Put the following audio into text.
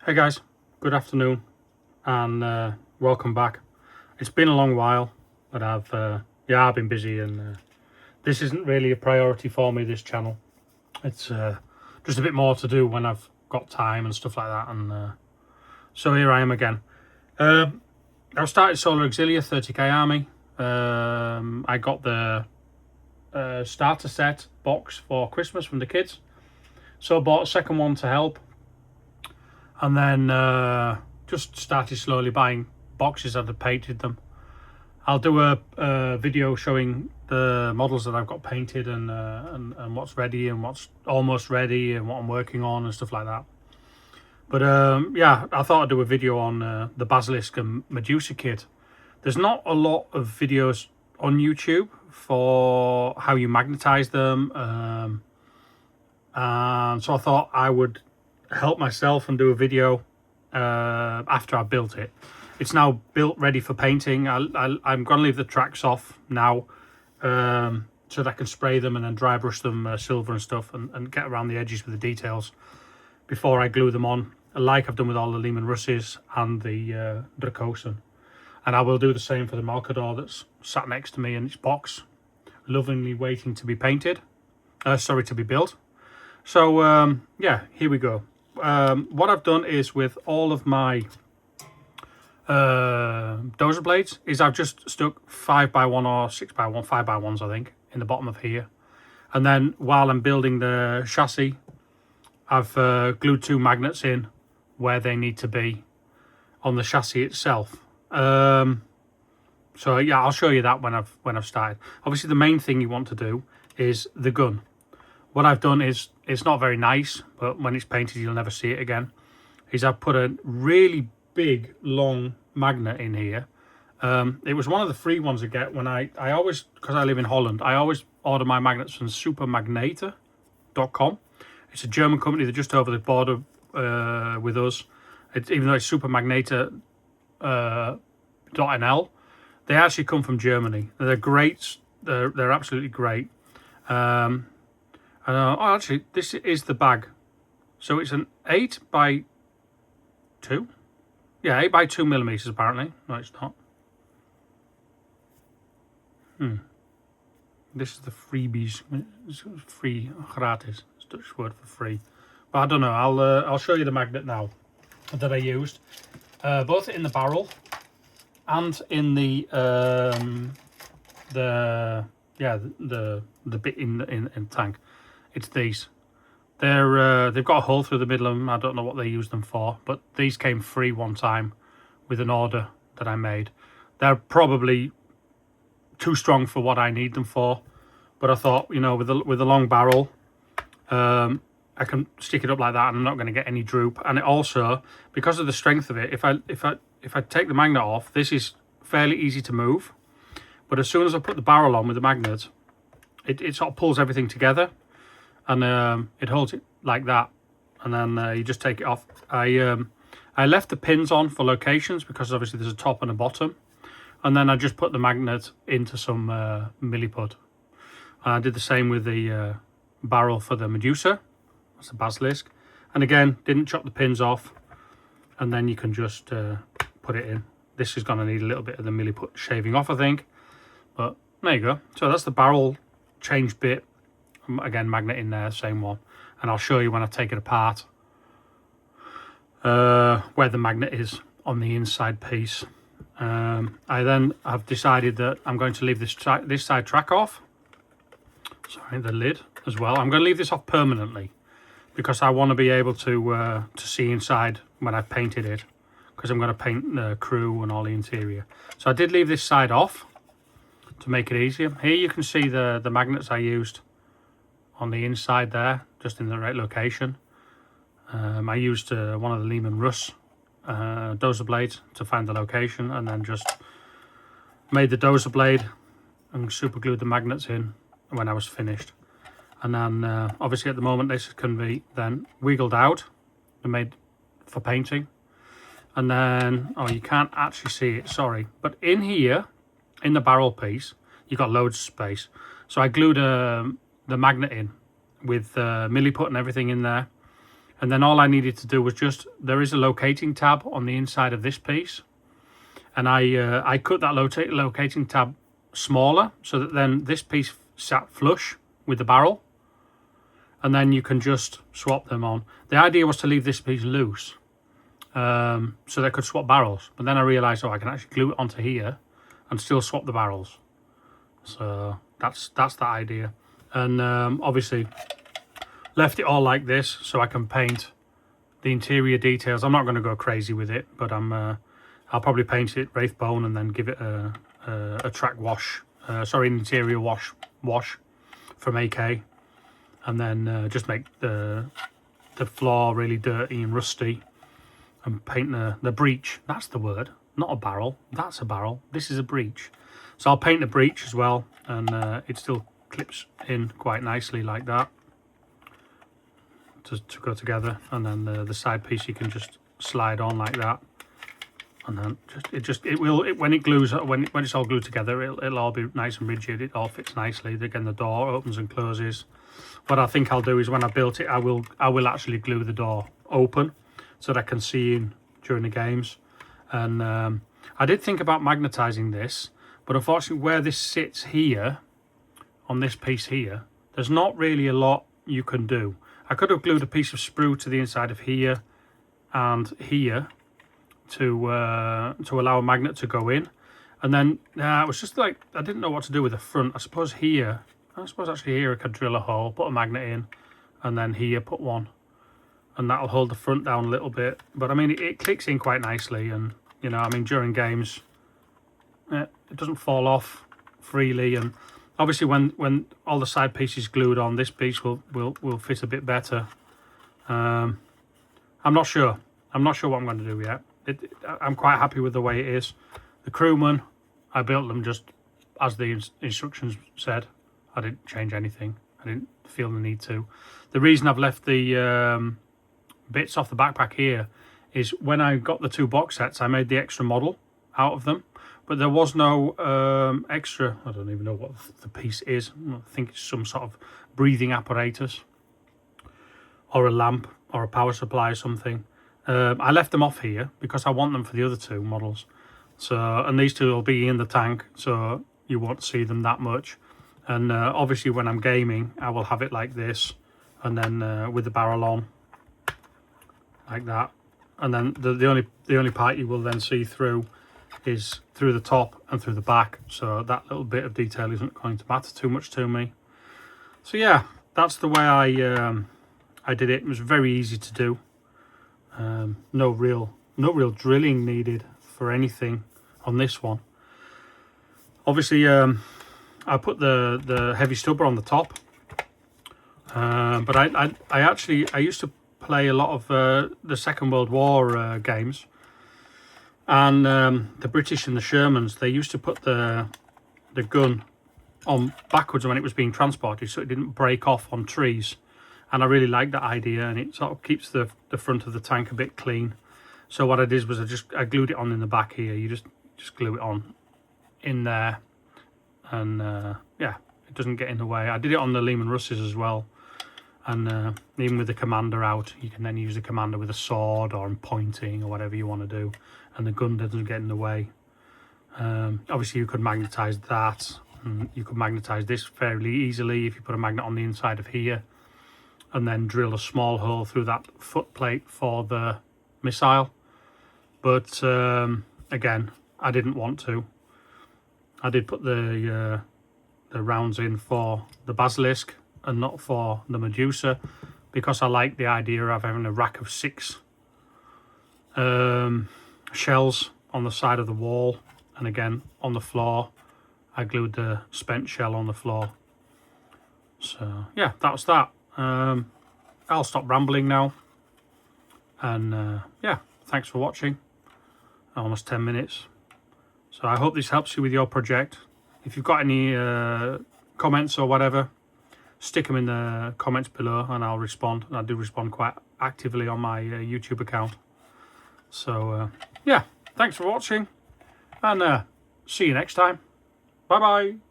Hey guys, good afternoon and welcome back. It's been a long while, but I've been busy and this isn't really a priority for me, this channel. It's just a bit more to do when I've got time and stuff like that, and so here I am again. I started Solar Auxilia 30k army. I got the starter set box for Christmas from the kids, so I bought a second one to help. And then just started slowly buying boxes as I've painted them. I'll do a video showing the models that I've got painted and what's ready and what's almost ready and what I'm working on and stuff like that. But yeah, I thought I'd do a video on the Basilisk and Medusa kit. There's not a lot of videos on YouTube for how you magnetize them. And so I thought I would help myself and do a video after I built it. It's now built, ready for painting. I'm going to leave the tracks off now so that I can spray them and then dry brush them silver and stuff and get around the edges with the details before I glue them on, like I've done with all the Lehman Russes and the Dracosan. And I will do the same for the Malcador that's sat next to me in its box, lovingly waiting to be painted. To be built. So yeah, here we go. What I've done is with all of my dozer blades is I've just stuck 5x1 or 6x1, 5x1s I think, in the bottom of here. And then while I'm building the chassis, I've glued two magnets in where they need to be on the chassis itself. So yeah, I'll show you that when I've started. Obviously the main thing you want to do is the gun. What I've done is, it's not very nice, but when it's painted you'll never see it again, is I've put a really big long magnet in here. It was one of the free ones I get when I always, because I live in Holland, I always order my magnets from supermagneter.com. It's a German company. They're just over the border with us. Even though it's supermagneter.nl, they actually come from Germany. They're great. They're absolutely great. Oh, actually, this is the bag. So it's an 8x2. Yeah, 8x2 millimeters apparently. No, it's not. This is the freebies. It's free, gratis. It's a Dutch word for free. But I don't know. I'll show you the magnet now that I used, both in the barrel and in the bit in the tank. It's these. They've got a hole through the middle of them. I don't know what they use them for, but these came free one time with an order that I made. They're probably too strong for what I need them for, but I thought, you know, with a long barrel, I can stick it up like that and I'm not going to get any droop. And it also, because of the strength of it, if I take the magnet off, this is fairly easy to move, but as soon as I put the barrel on with the magnet, it sort of pulls everything together. And it holds it like that, and then you just take it off. I left the pins on for locations because obviously there's a top and a bottom, and then I just put the magnet into some milliput. And I did the same with the barrel for the Medusa. That's the Basilisk, and again didn't chop the pins off, and then you can just put it in. This is going to need a little bit of the milliput shaving off, I think, but there you go. So that's the barrel change bit. Again, magnet in there, same one, and I'll show you when I take it apart where the magnet is on the inside piece. I then have decided that I'm going to leave this side track off, sorry, the lid as well. I'm going to leave this off permanently because I want to be able to see inside when I've painted it, because I'm going to paint the crew and all the interior. So I did leave this side off to make it easier. Here you can see the magnets I used on the inside there, just in the right location. I used one of the Lehman Russ dozer blades to find the location, and then just made the dozer blade and super glued the magnets in when I was finished. And then obviously at the moment this can be then wiggled out and made for painting. And then, oh, you can't actually see it, sorry, but in here in the barrel piece you've got loads of space, so I glued the magnet in with milliput and everything in there, And then all I needed to do was just, there is a locating tab on the inside of this piece. And I cut that locating tab smaller so that then this piece sat flush with the barrel. And then you can just swap them on. The idea was to leave this piece loose so they could swap barrels. But then I realised, oh, I can actually glue it onto here and still swap the barrels. So that's the idea. And obviously left it all like this so I can paint the interior details. I'm not going to go crazy with it, but I'll probably paint it Wraith Bone and then give it a track wash, sorry, an interior wash from AK, and then just make the floor really dirty and rusty, and paint the breach. That's the word, not a barrel. That's a barrel. This is a breach. So I'll paint the breach as well, and it still clips in quite nicely like that to go together. And then the side piece you can just slide on like that, and then when it's all glued together, it'll all be nice and rigid. It all fits nicely. Again, the door opens and closes. What I think I'll do is when I built it, I will actually glue the door open so that I can see in during the games. And I did think about magnetizing this, but unfortunately where this sits here on this piece here, there's not really a lot you can do. I could have glued a piece of sprue to the inside of here and here to allow a magnet to go in, and then it was just like I didn't know what to do with the front. I suppose actually here I could drill a hole, put a magnet in, and then here put one, and that'll hold the front down a little bit. But I mean it clicks in quite nicely, and you know, I mean during games it doesn't fall off freely, and obviously when all the side pieces glued on, this piece will fit a bit better. I'm not sure what I'm going to do yet. I'm quite happy with the way it is. The crewmen, I built them just as the instructions said. I didn't change anything. I didn't feel the need to. The reason I've left the bits off the backpack here is when I got the 2 box sets, I made the extra model out of them, but there was no extra, I don't even know what the piece is. I think it's some sort of breathing apparatus or a lamp or a power supply or something. I left them off here because I want them for the other 2 models. So, and these 2 will be in the tank, so you won't see them that much. And obviously when I'm gaming, I will have it like this, and then with the barrel on, like that. And then the only part you will then see through is through the top and through the back. So that little bit of detail isn't going to matter too much to me. So yeah, that's the way I did it. It was very easy to do. No real drilling needed for anything on this one. Obviously I put the heavy stubber on the top, but I used to play a lot of the Second World War games, and the British and the Shermans, they used to put the gun on backwards when it was being transported so it didn't break off on trees. And I really like that idea, and it sort of keeps the front of the tank a bit clean. So what I did was I glued it on in the back here. You just glue it on in there, and yeah, it doesn't get in the way. I did it on the Lehman Russes as well, and even with the commander out, you can then use the commander with a sword or pointing or whatever you want to do, and the gun doesn't get in the way. Obviously you could magnetize that, and you could magnetize this fairly easily if you put a magnet on the inside of here, and then drill a small hole through that foot plate for the missile. But again, I didn't want to. I did put the rounds in for the Basilisk and not for the Medusa, because I like the idea of having a rack of 6 shells on the side of the wall, and again on the floor I glued the spent shell on the floor. So yeah, that's that. I'll stop rambling now, and yeah, thanks for watching. Almost 10 minutes. So I hope this helps you with your project. If you've got any comments or whatever, stick them in the comments below and I'll respond. And I do respond quite actively on my YouTube account. So yeah, thanks for watching, and see you next time. Bye bye.